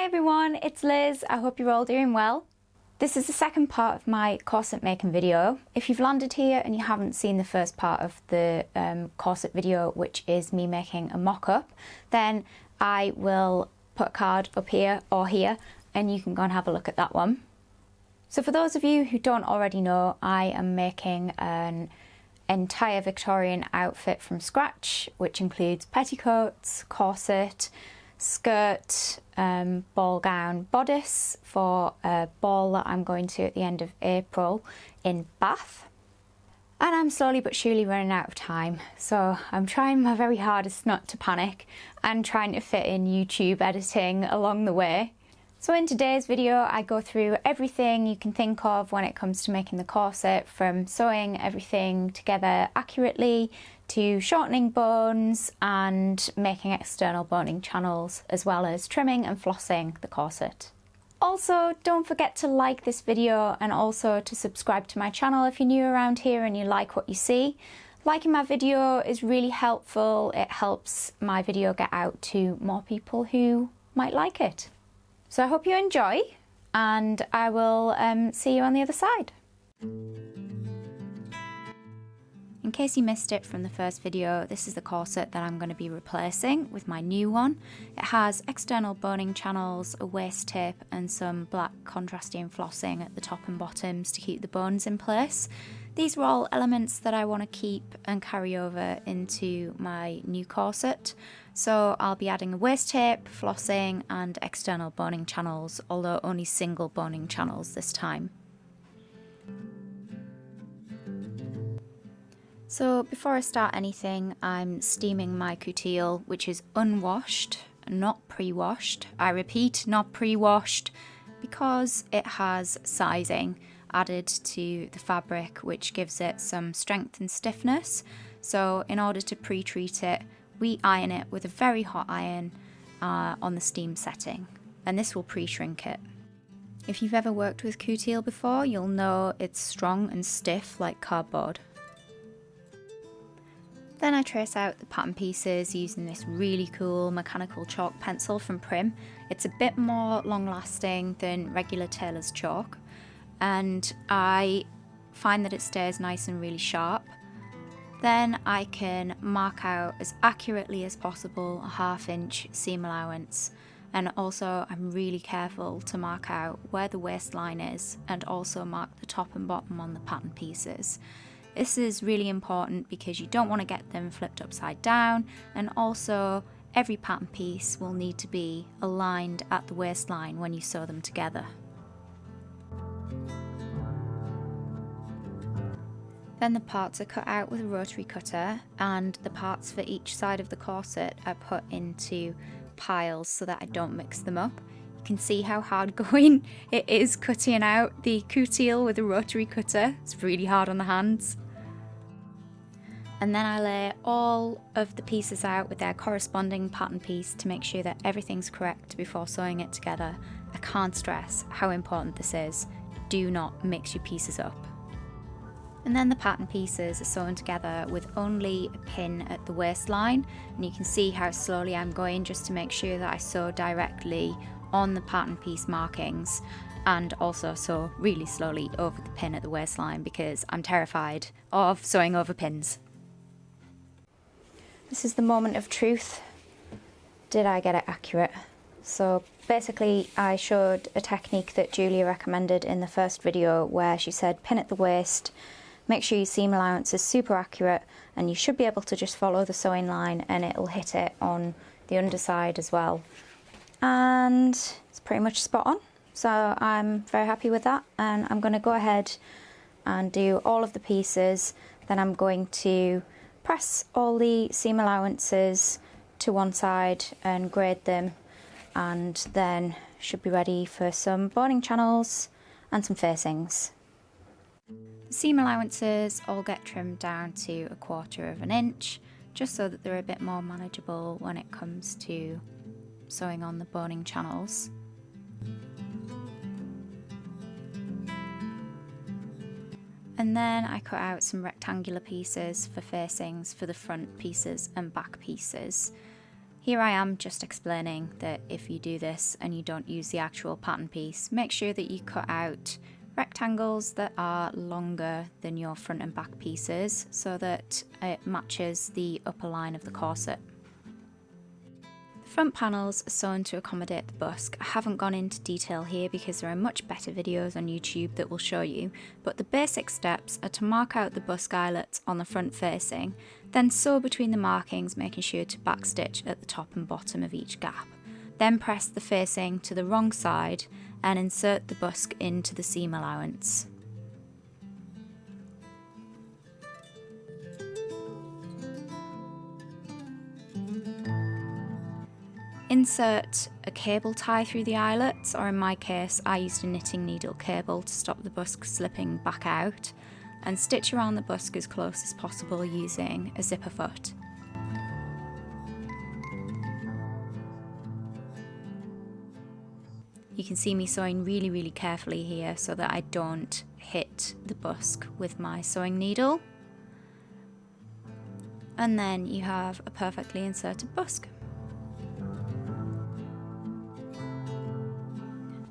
everyone, it's Liz. I hope you're all doing well. This is the second part of my corset making video. If you've landed here and you haven't seen the first part of the corset video, which is me making a mock-up, then I will put a card up here or here and you can go and have a look at that one. So for those of you who don't already know, I am making an entire Victorian outfit from scratch, which includes petticoats, corset, skirt, ball gown, bodice for a ball that I'm going to at the end of April in Bath. And I'm slowly but surely running out of time, so I'm trying my very hardest not to panic and trying to fit in YouTube editing along the way. So in today's video I go through everything you can think of when it comes to making the corset, from sewing everything together accurately to shortening bones and making external boning channels, as well as trimming and flossing the corset. Also, don't forget to like this video and also to subscribe to my channel if you're new around here and you like what you see. Liking my video is really helpful. It helps my video get out to more people who might like it. So I hope you enjoy, and I will see you on the other side. In case you missed it from the first video, this is the corset that I'm going to be replacing with my new one. It has external boning channels, a waist tape and some black contrasting flossing at the top and bottoms to keep the bones in place. These are all elements that I want to keep and carry over into my new corset. So I'll be adding a waist tape, flossing and external boning channels, although only single boning channels this time. So before I start anything, I'm steaming my coutil, which is unwashed, not pre-washed. I repeat, not pre-washed, because it has sizing added to the fabric, which gives it some strength and stiffness. So in order to pre-treat it, we iron it with a very hot iron on the steam setting, and this will pre-shrink it. If you've ever worked with coutil before, you'll know it's strong and stiff like cardboard. Then I trace out the pattern pieces using this really cool mechanical chalk pencil from Prim. It's a bit more long lasting than regular tailor's chalk, and I find that it stays nice and really sharp. Then I can mark out as accurately as possible a 1/2 inch seam allowance, and also I'm really careful to mark out where the waistline is and also mark the top and bottom on the pattern pieces. This is really important because you don't want to get them flipped upside down, and also every pattern piece will need to be aligned at the waistline when you sew them together. Then the parts are cut out with a rotary cutter, and the parts for each side of the corset are put into piles so that I don't mix them up. You can see how hard going it is cutting out the coutil with a rotary cutter. It's really hard on the hands. And then I lay all of the pieces out with their corresponding pattern piece to make sure that everything's correct before sewing it together. I can't stress how important this is. Do not mix your pieces up. And then the pattern pieces are sewn together with only a pin at the waistline, and you can see how slowly I'm going just to make sure that I sew directly on the pattern piece markings, and also sew really slowly over the pin at the waistline because I'm terrified of sewing over pins. This is the moment of truth. Did I get it accurate? So basically I showed a technique that Julia recommended in the first video where she said pin at the waist, make sure your seam allowance is super accurate, and you should be able to just follow the sewing line and it'll hit it on the underside as well. And it's pretty much spot on. So I'm very happy with that, and I'm going to go ahead and do all of the pieces. Then I'm going to press all the seam allowances to one side and grade them, and then should be ready for some boning channels and some facings. The seam allowances all get trimmed down to 1/4 inch, just so that they're a bit more manageable when it comes to sewing on the boning channels. And then I cut out some rectangular pieces for facings for the front pieces and back pieces. Here I am just explaining that if you do this and you don't use the actual pattern piece, make sure that you cut out rectangles that are longer than your front and back pieces so that it matches the upper line of the corset. The front panels are sewn to accommodate the busk. I haven't gone into detail here because there are much better videos on YouTube that will show you, but the basic steps are to mark out the busk eyelets on the front facing, then sew between the markings, making sure to backstitch at the top and bottom of each gap. Then press the facing to the wrong side and insert the busk into the seam allowance. Insert a cable tie through the eyelets, or in my case I used a knitting needle cable to stop the busk slipping back out, and stitch around the busk as close as possible using a zipper foot. You can see me sewing really carefully here so that I don't hit the busk with my sewing needle. And then you have a perfectly inserted busk.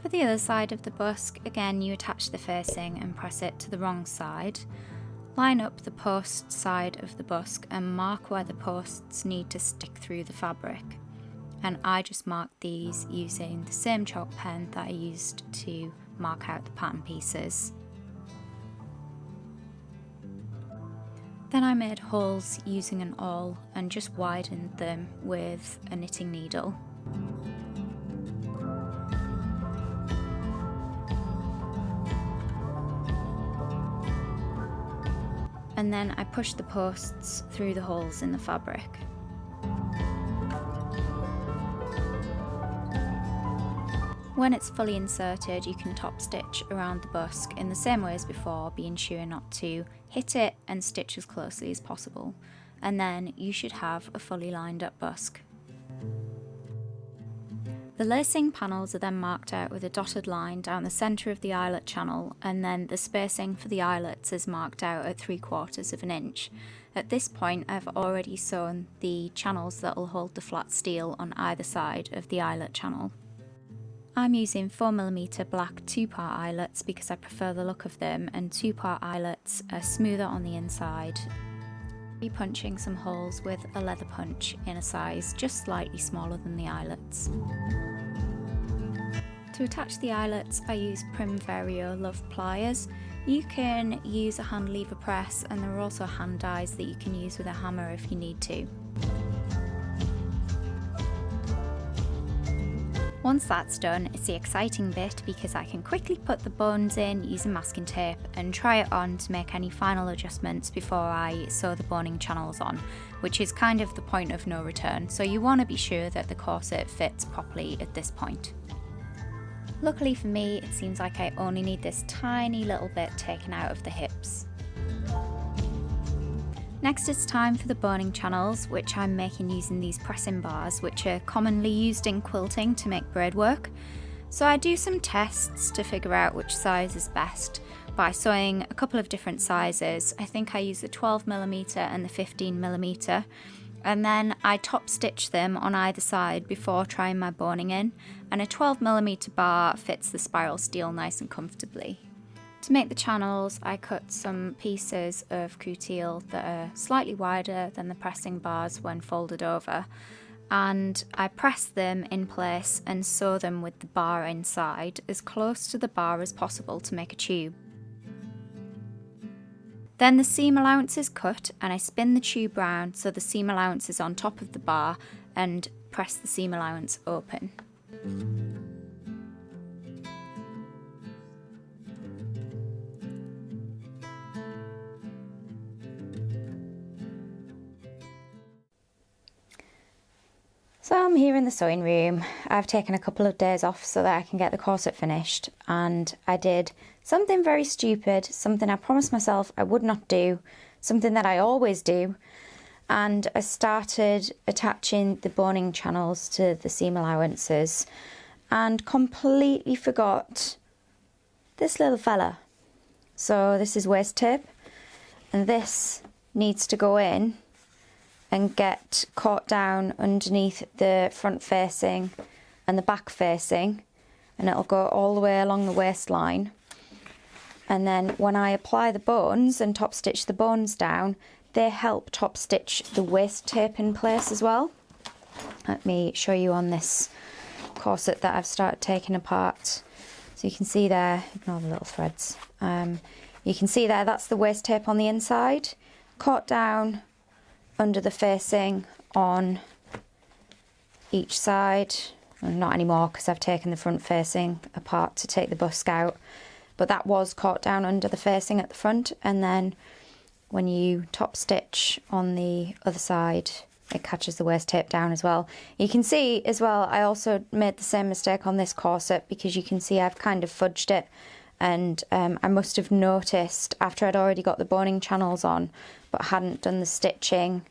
For the other side of the busk, again you attach the facing and press it to the wrong side. Line up the post side of the busk and mark where the posts need to stick through the fabric. And I just marked these using the same chalk pen that I used to mark out the pattern pieces. Then I made holes using an awl and just widened them with a knitting needle. And then I pushed the posts through the holes in the fabric. When it's fully inserted, you can top stitch around the busk in the same way as before, being sure not to hit it and stitch as closely as possible. And then you should have a fully lined up busk. The lacing panels are then marked out with a dotted line down the centre of the eyelet channel, and then the spacing for the eyelets is marked out at 3/4 of an inch. At this point I've already sewn the channels that will hold the flat steel on either side of the eyelet channel. I'm using 4mm black 2-part eyelets because I prefer the look of them, and 2-part eyelets are smoother on the inside. Punching some holes with a leather punch in a size just slightly smaller than the eyelets. To attach the eyelets I use Primvario Love pliers. You can use a hand lever press, and there are also hand dies that you can use with a hammer if you need to. Once that's done, it's the exciting bit because I can quickly put the bones in using masking tape and try it on to make any final adjustments before I sew the boning channels on, which is kind of the point of no return, so you want to be sure that the corset fits properly at this point. Luckily for me, it seems like I only need this tiny little bit taken out of the hips. Next it's time for the boning channels, which I'm making using these pressing bars, which are commonly used in quilting to make braidwork. So I do some tests to figure out which size is best by sewing a couple of different sizes. I think I use the 12mm and the 15mm, and then I top stitch them on either side before trying my boning in, and a 12mm bar fits the spiral steel nice and comfortably. To make the channels, I cut some pieces of coutil that are slightly wider than the pressing bars when folded over, and I press them in place and sew them with the bar inside as close to the bar as possible to make a tube. Then the seam allowance is cut, and I spin the tube round so the seam allowance is on top of the bar, and press the seam allowance open. So I'm here in the sewing room. I've taken a couple of days off so that I can get the corset finished, and I did something very stupid, something I promised myself I would not do, something that I always do, and I started attaching the boning channels to the seam allowances and completely forgot this little fella. So this is waist tape, and this needs to go in and get caught down underneath the front facing and the back facing, and it'll go all the way along the waistline. And then when I apply the bones and top stitch the bones down, they help top stitch the waist tape in place as well. Let me show you on this corset that I've started taking apart. So you can see there, ignore the little threads. You can see there, that's the waist tape on the inside, caught down under the facing on each side. Well, not anymore because I've taken the front facing apart to take the busk out, but that was caught down under the facing at the front, and then when you top stitch on the other side, it catches the waist tape down as well. You can see as well, I also made the same mistake on this corset, because you can see I've kind of fudged it, and I must have noticed after I'd already got the boning channels on but hadn't done the stitching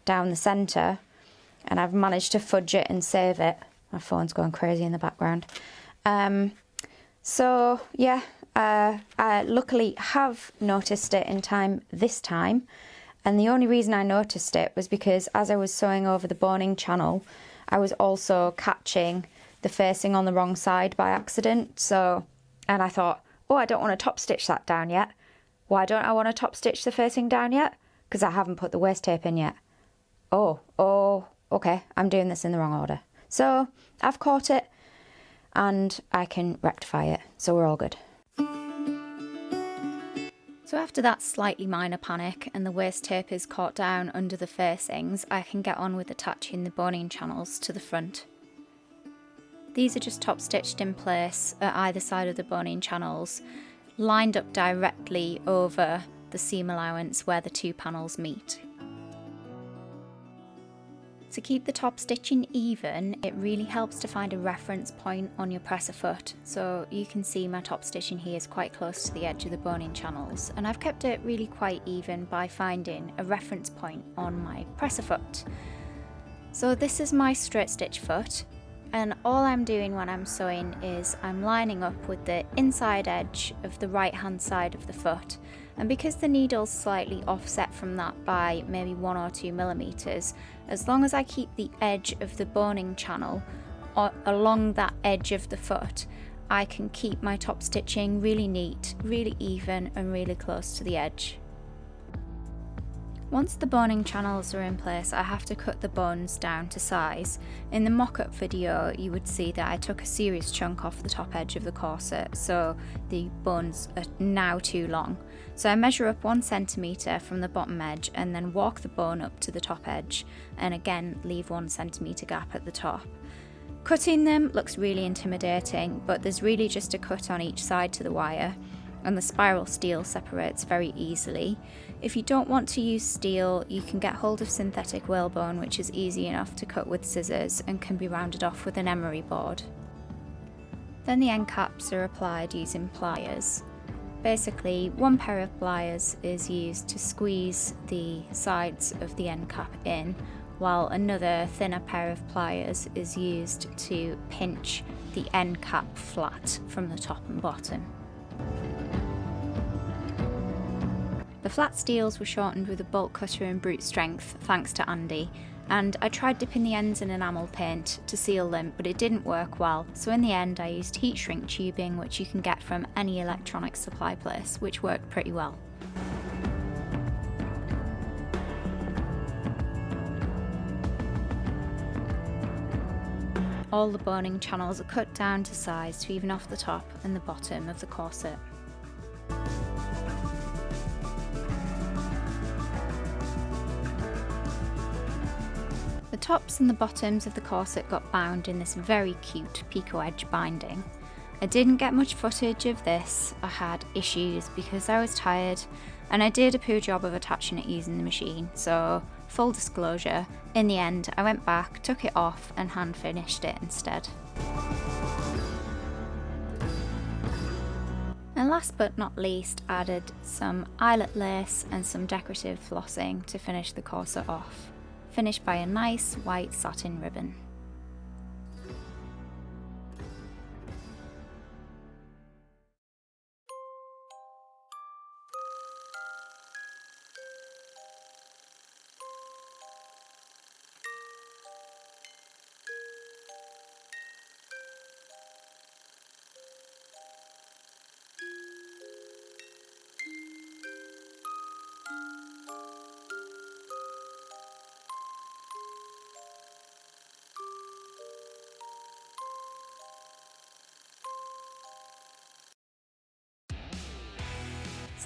down the centre, and I've managed to fudge it and save it. My phone's going crazy in the background. So yeah, I luckily have noticed it in time this time. And the only reason I noticed it was because as I was sewing over the boning channel, I was also catching the facing on the wrong side by accident. So, and I thought, oh, I don't want to top stitch that down yet. Why don't I want to top stitch the facing down yet? Because I haven't put the waist tape in yet. Oh, okay, I'm doing this in the wrong order. So I've caught it and I can rectify it. So we're all good. So after that slightly minor panic and the waist tape is caught down under the facings, I can get on with attaching the boning channels to the front. These are just top stitched in place at either side of the boning channels, lined up directly over the seam allowance where the two panels meet. To keep the top stitching even, it really helps to find a reference point on your presser foot. So you can see my top stitching here is quite close to the edge of the boning channels, and I've kept it really quite even by finding a reference point on my presser foot. So this is my straight stitch foot, and all I'm doing when I'm sewing is I'm lining up with the inside edge of the right hand side of the foot. And because the needle's slightly offset from that by maybe 1 or 2 millimeters, as long as I keep the edge of the boning channel along that edge of the foot, I can keep my top stitching really neat, really even, and really close to the edge. Once the boning channels are in place, I have to cut the bones down to size. In the mock-up video, you would see that I took a serious chunk off the top edge of the corset, so the bones are now too long. So I measure up 1 centimetre from the bottom edge and then walk the bone up to the top edge, and again leave 1 centimetre gap at the top. Cutting them looks really intimidating, but there's really just a cut on each side to the wire, and the spiral steel separates very easily. If you don't want to use steel, you can get hold of synthetic whalebone, which is easy enough to cut with scissors and can be rounded off with an emery board. Then the end caps are applied using pliers. Basically, 1 pair of pliers is used to squeeze the sides of the end cap in, while another thinner pair of pliers is used to pinch the end cap flat from the top and bottom. The flat steels were shortened with a bolt cutter in brute strength, thanks to Andy, and I tried dipping the ends in enamel paint to seal them, but it didn't work well, so in the end I used heat shrink tubing, which you can get from any electronics supply place, which worked pretty well. All the boning channels are cut down to size to even off the top and the bottom of the corset. The tops and the bottoms of the corset got bound in this very cute picot edge binding. I didn't get much footage of this, I had issues because I was tired, and I did a poor job of attaching it using the machine, so full disclosure, in the end I went back, took it off and hand finished it instead. And last but not least, added some eyelet lace and some decorative flossing to finish the corset off, finished by a nice white satin ribbon.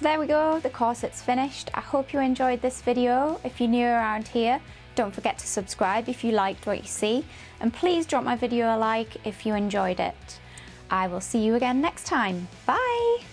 So there we go, the corset's finished. I hope you enjoyed this video. If you're new around here, don't forget to subscribe if you liked what you see, and please drop my video a like if you enjoyed it. I will see you again next time. Bye!